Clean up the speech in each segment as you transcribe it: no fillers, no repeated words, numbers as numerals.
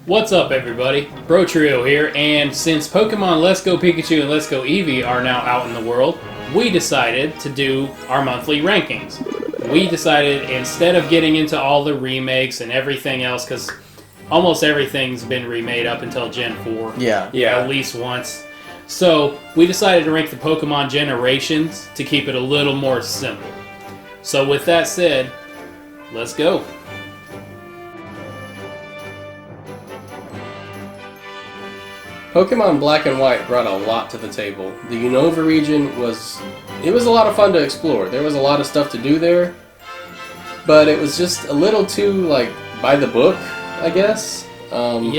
What's up, everybody? Brotrio here, and since Pokemon Let's Go Pikachu and Let's Go Eevee are now out in the world, we decided to do our monthly rankings. We decided, instead of getting into all the remakes and everything else, because almost everything's been remade up until Gen 4. Yeah. At least once. So, we decided to rank the Pokemon generations to keep it a little more simple. So with that said, let's go. Pokemon Black and White brought a lot to the table. The Unova region was a lot of fun to explore. There was a lot of stuff to do there, but it was just a little too by the book, I guess. Something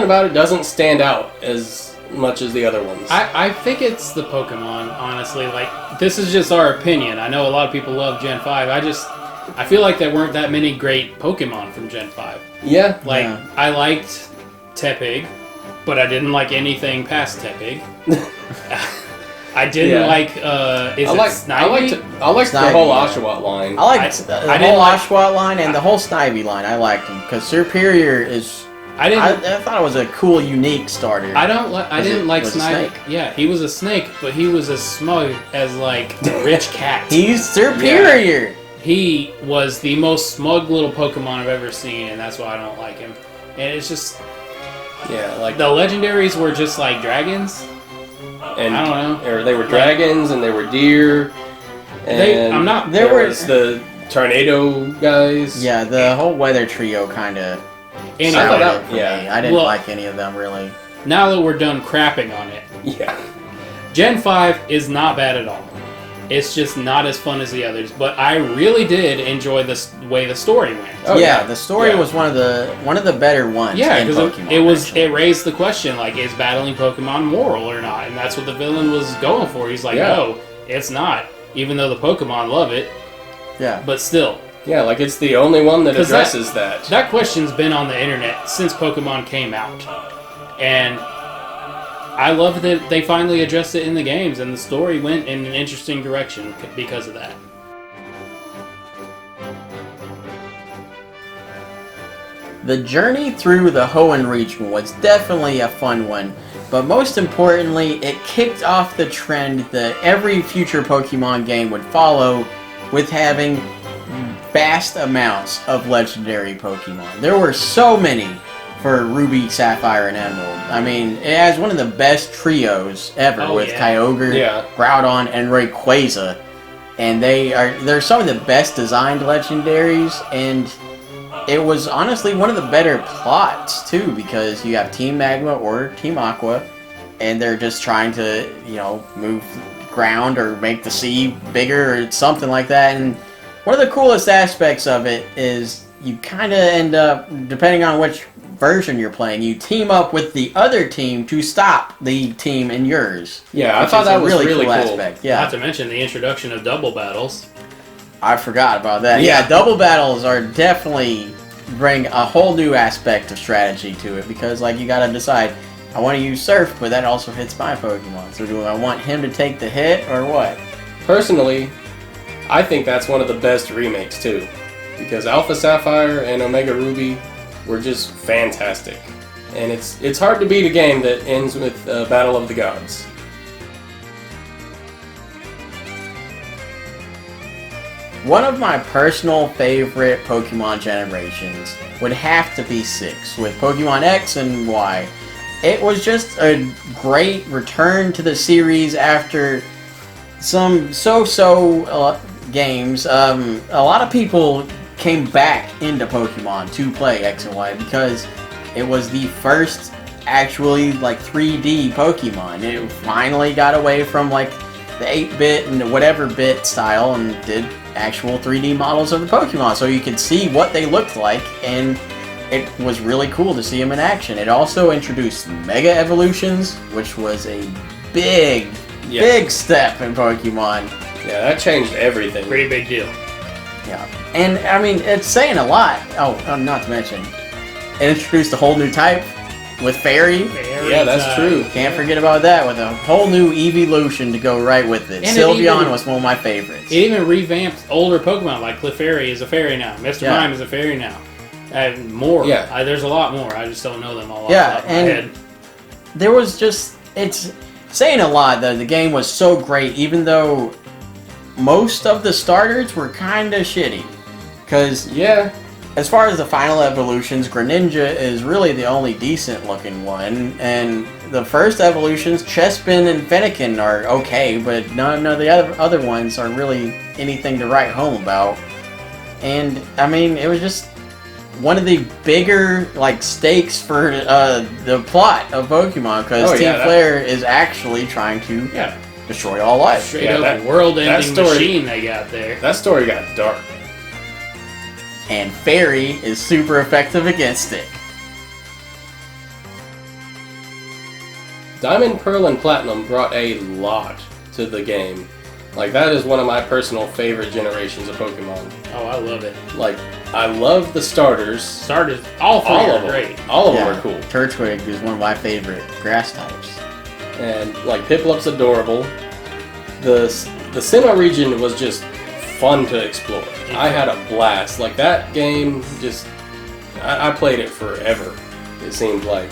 about it doesn't stand out as much as the other ones. I think it's the Pokemon, honestly. This is just our opinion. I know a lot of people love Gen 5. I feel like there weren't that many great Pokemon from Gen 5. Yeah. I liked Tepig, but I didn't like anything past Tepig. I didn't like, Snivy? I liked the whole Oshawott line. I liked the whole Oshawott line and the whole Snivy line. I liked them, because Superior is... I thought it was a cool, unique starter. I didn't like Snivy. Yeah, he was a snake, but he was as smug as, a rich cat. He's Superior! Yeah. He was the most smug little Pokemon I've ever seen, and that's why I don't like him. And it's just... Yeah, the legendaries were just like dragons. And I don't know. Or they were dragons and they were deer. And there was the tornado guys. Yeah, the whole weather trio kind of. I didn't like any of them really. Now that we're done crapping on it, Gen 5 is not bad at all. It's just not as fun as the others, but I really did enjoy the way the story went. The story was one of the better ones. Yeah, because it raised the question, is battling Pokemon moral or not? And that's what the villain was going for. He's like, no, it's not, even though the Pokemon love it. Yeah, but still. Yeah, it's the only one that addresses that. That question's been on the internet since Pokemon came out, and I love that they finally addressed it in the games, and the story went in an interesting direction because of that. The journey through the Hoenn region was definitely a fun one, but most importantly, it kicked off the trend that every future Pokemon game would follow, with having vast amounts of legendary Pokemon. There were so many for Ruby, Sapphire, and Emerald. I mean, it has one of the best trios ever with Kyogre, Groudon, and Rayquaza. And they're some of the best designed legendaries, and it was honestly one of the better plots too, because you have Team Magma or Team Aqua, and they're just trying to, move ground or make the sea bigger or something like that. And one of the coolest aspects of it is you kind of end up, depending on which version you're playing, you team up with the other team to stop the team in yours. Yeah, I thought that was really cool aspect. Yeah. Not to mention the introduction of double battles. I forgot about that. Yeah, double battles are definitely bring a whole new aspect of strategy to it, because you gotta decide, I want to use Surf, but that also hits my Pokemon. So do I want him to take the hit or what? Personally, I think that's one of the best remakes too, because Alpha Sapphire and Omega Ruby were just fantastic. And it's hard to beat a game that ends with Battle of the Gods. One of my personal favorite Pokemon generations would have to be 6, with Pokemon X and Y. It was just a great return to the series after some so-so games. A lot of people came back into Pokemon to play X and Y because it was the first actually 3D Pokemon. It finally got away from the 8-bit and whatever bit style and did actual 3D models of the Pokemon, so you could see what they looked like, and it was really cool to see them in action. It also introduced Mega Evolutions, which was a big step in Pokemon. Yeah, that changed everything. Pretty big deal. Yeah, and I mean, it's saying a lot. Oh, not to mention, it introduced a whole new type with Fairy. Yeah, that's true. Can't forget about that, with a whole new evolution to go right with it. And Sylveon was one of my favorites. It even revamped older Pokemon, like Clefairy is a fairy now. Mr. Mime is a fairy now. And more. Yeah. There's a lot more. I just don't know them all off Yeah, the top of my and head. there was just, it's saying a lot that the game was so great, even though most of the starters were kind of shitty. Because Yeah. as far as the final evolutions, Greninja is really the only decent looking one, and the first evolutions, Chespin and Fennekin, are okay, but none of the other ones are really anything to write home about. And I mean, it was just one of the bigger stakes for the plot of Pokemon, because Team Flare is actually trying to destroy all life. Straight up world-ending machine they got there. That story got dark. And Fairy is super effective against it. Diamond, Pearl, and Platinum brought a lot to the game. Like, that is one of my personal favorite generations of Pokemon. Oh, I love it. Like, I love the starters. Starters, all three are great. All of them are cool. Turtwig is one of my favorite grass types. And, like, Piplup's adorable. The Sinnoh region was just fun to explore. I had a blast. Like, that game just... I played it forever, it seemed like.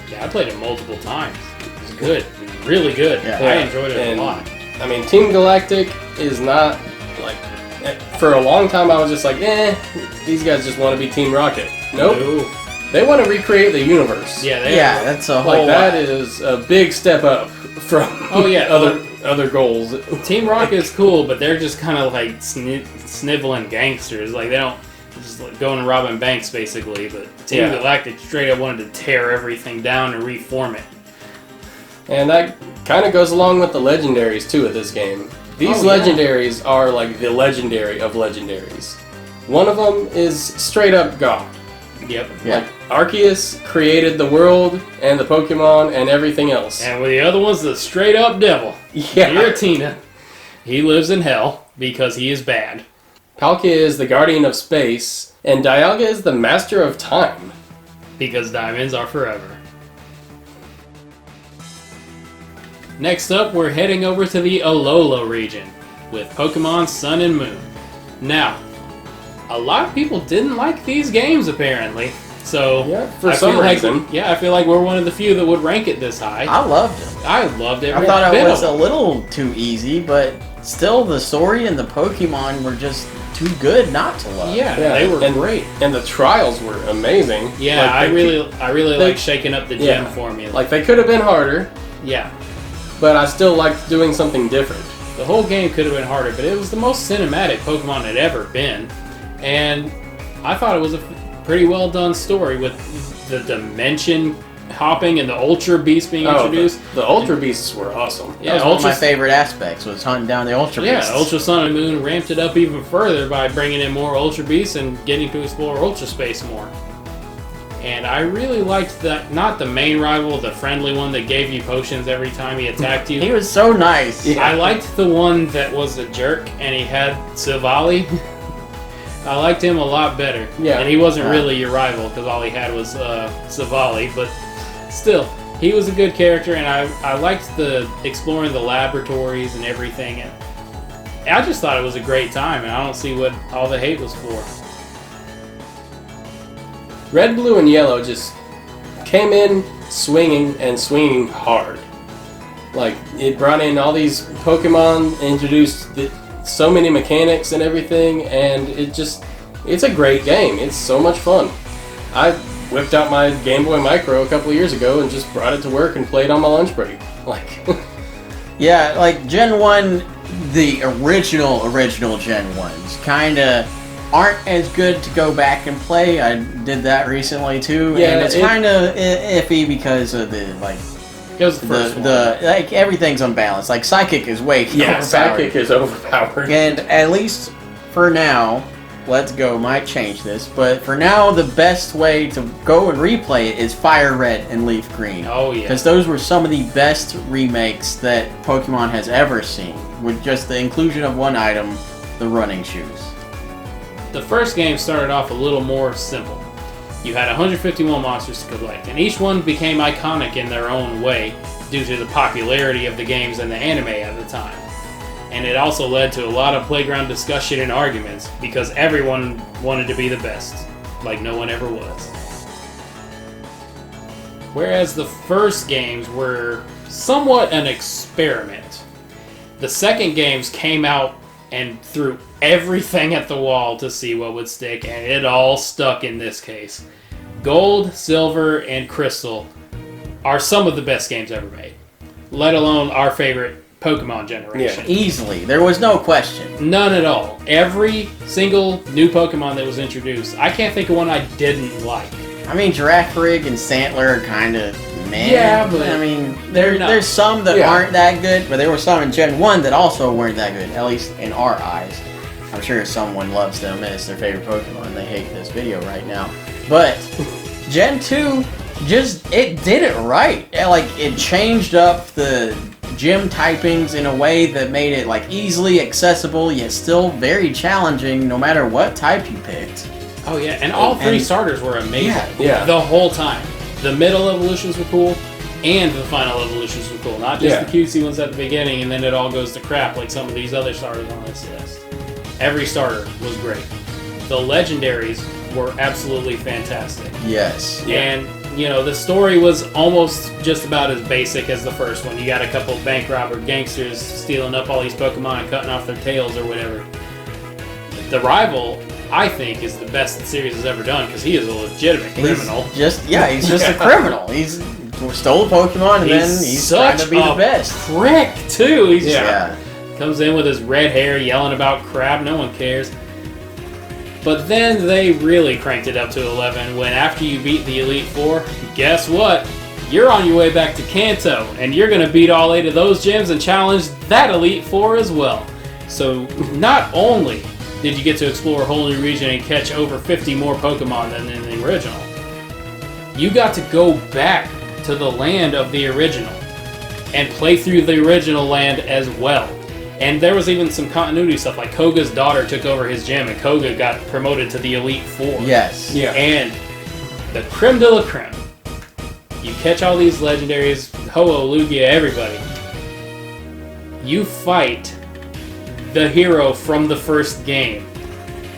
Yeah, I played it multiple times. It was good. Really good. Yeah. I enjoyed it a lot. I mean, Team Galactic is not, like... For a long time, I was just like, these guys just want to be Team Rocket. Nope. No. They want to recreate the universe. Yeah, that's a whole Like, that is a big step up from other goals. Team Rocket is cool, but they're just kind of like sniveling gangsters. Like, they don't just like going and robbing banks, basically. But Team Galactic straight up wanted to tear everything down and reform it. And that kind of goes along with the legendaries, too, of this game. These legendaries are like the legendary of legendaries. One of them is straight up God. Yep. Yeah. Like, Arceus created the world and the Pokemon and everything else. And with the other one's the straight up devil. Yeah. Giratina. He lives in hell because he is bad. Palkia is the guardian of space, and Dialga is the master of time. Because diamonds are forever. Next up, we're heading over to the Alola region with Pokemon Sun and Moon. Now, a lot of people didn't like these games, apparently. So, for some reason. I feel like we're one of the few that would rank it this high. I loved it. I loved it. I thought it was a little too easy, but still the story and the Pokemon were just too good not to love. Yeah, they were great. And the trials were amazing. Yeah, like, I really like shaking up the gym formula. Like, they could have been harder. Yeah. But I still liked doing something different. The whole game could have been harder, but it was the most cinematic Pokemon had ever been. And I thought it was a pretty well done story with the dimension hopping and the Ultra Beast being introduced. The Ultra Beasts were awesome. Yeah, that was one of my favorite aspects, was hunting down the Ultra Beasts. Yeah, Ultra Sun and Moon ramped it up even further by bringing in more Ultra Beasts and getting to explore Ultra Space more. And I really liked that, not the main rival, the friendly one that gave you potions every time he attacked you. He was so nice. Yeah. I liked the one that was a jerk and he had Silvally. I liked him a lot better. Yeah. And he wasn't really your rival because all he had was Silvally, but still, he was a good character, and I liked the exploring the laboratories and everything. And I just thought it was a great time, and I don't see what all the hate was for. Red, Blue, and Yellow just came in swinging and swinging hard. Like, it brought in all these Pokemon, introduced so many mechanics and everything, and it's a great game. It's so much fun. I whipped out my Game Boy Micro a couple of years ago and just brought it to work and played on my lunch break. Like, yeah, like Gen 1, the original Gen 1s kinda aren't as good to go back and play. I did that recently too, and it's kinda iffy because of the it was the first one. Like, everything's unbalanced. Like, Psychic is way overpowered. Psychic is overpowered. And at least for now, Let's Go might change this, but for now, the best way to go and replay it is Fire Red and Leaf Green. Oh, yeah. Because those were some of the best remakes that Pokemon has ever seen, with just the inclusion of one item, the running shoes. The first game started off a little more simple. You had 151 monsters to collect, and each one became iconic in their own way due to the popularity of the games and the anime at the time. And it also led to a lot of playground discussion and arguments because everyone wanted to be the best. like no one ever was. Whereas the first games were somewhat an experiment. The second games came out and threw everything at the wall to see what would stick, and it all stuck in this case. Gold, Silver, and Crystal are some of the best games ever made, let alone our favorite Pokemon generation. Yeah, easily. There was no question. None at all. Every single new Pokemon that was introduced, I can't think of one I didn't like. I mean, Girafarig and Santler are kind of meh. Yeah, but I mean, they're not. there's some that aren't that good, but there were some in Gen 1 that also weren't that good, at least in our eyes. I'm sure someone loves them and it's their favorite Pokemon. They hate this video right now. But Gen 2, it did it right. It changed up the gym typings in a way that made it easily accessible, yet still very challenging no matter what type you picked. Oh yeah, and all three starters were amazing. Yeah. The whole time. The middle evolutions were cool, and the final evolutions were cool. Not just the cutesy ones at the beginning, and then it all goes to crap like some of these other starters on this list. Every starter was great. The legendaries were absolutely fantastic. Yes. And, the story was almost just about as basic as the first one. You got a couple of bank robber gangsters stealing up all these Pokemon and cutting off their tails or whatever. The rival, I think, is the best the series has ever done because he is a legitimate criminal. He's just a criminal. He's stole Pokemon and then he's trying to be the best. Prick, too. He's yeah. Comes in with his red hair yelling about crap. No one cares. But then they really cranked it up to 11 when after you beat the Elite Four, guess what? You're on your way back to Kanto, and you're going to beat all 8 of those gyms and challenge that Elite Four as well. So not only did you get to explore a whole new region and catch over 50 more Pokemon than in the original, you got to go back to the land of the original and play through the original land as well. And there was even some continuity stuff, like Koga's daughter took over his gym, and Koga got promoted to the Elite Four. Yes. Yeah. And the creme de la creme. You catch all these legendaries, Ho-Oh, Lugia, everybody. You fight the hero from the first game.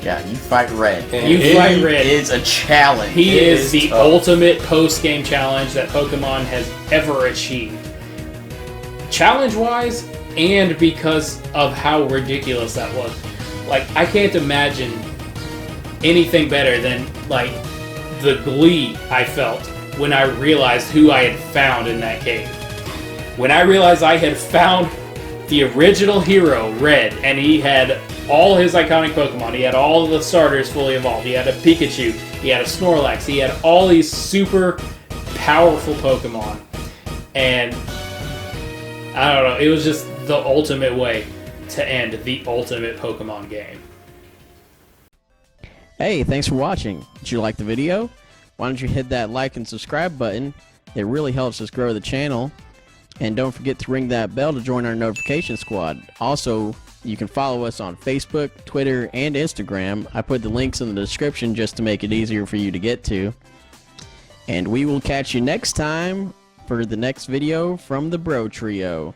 Yeah, you fight Red. And you fight Red. It is a challenge. He is the ultimate post-game challenge that Pokemon has ever achieved. Challenge-wise, and because of how ridiculous that was. I can't imagine anything better than, the glee I felt when I realized who I had found in that cave. When I realized I had found the original hero, Red, and he had all his iconic Pokemon. He had all the starters fully evolved. He had a Pikachu. He had a Snorlax. He had all these super powerful Pokemon. And I don't know, it was just the ultimate way to end the ultimate Pokemon game. Hey, thanks for watching. Did you like the video? Why don't you hit that like and subscribe button? It really helps us grow the channel. And don't forget to ring that bell to join our notification squad. Also, you can follow us on Facebook, Twitter, and Instagram. I put the links in the description just to make it easier for you to get to. And we will catch you next time for the next video from the Bro Trio.